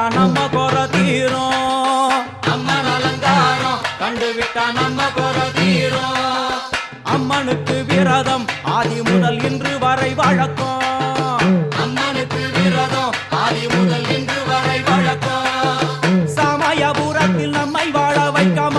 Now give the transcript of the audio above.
நம்ம குற தீரும். அம்மன் அலங்காரம் கண்டுவிட்டா நம்ம குற தீரும். அம்மனுக்கு விரதம் ஆதி முதல் இன்று வரை வழக்கம். அம்மனுக்கு விரதம் ஆதி முதல் இன்று வரை வழக்கம். சமயபுரத்தில் நம்மை வாழ வைக்க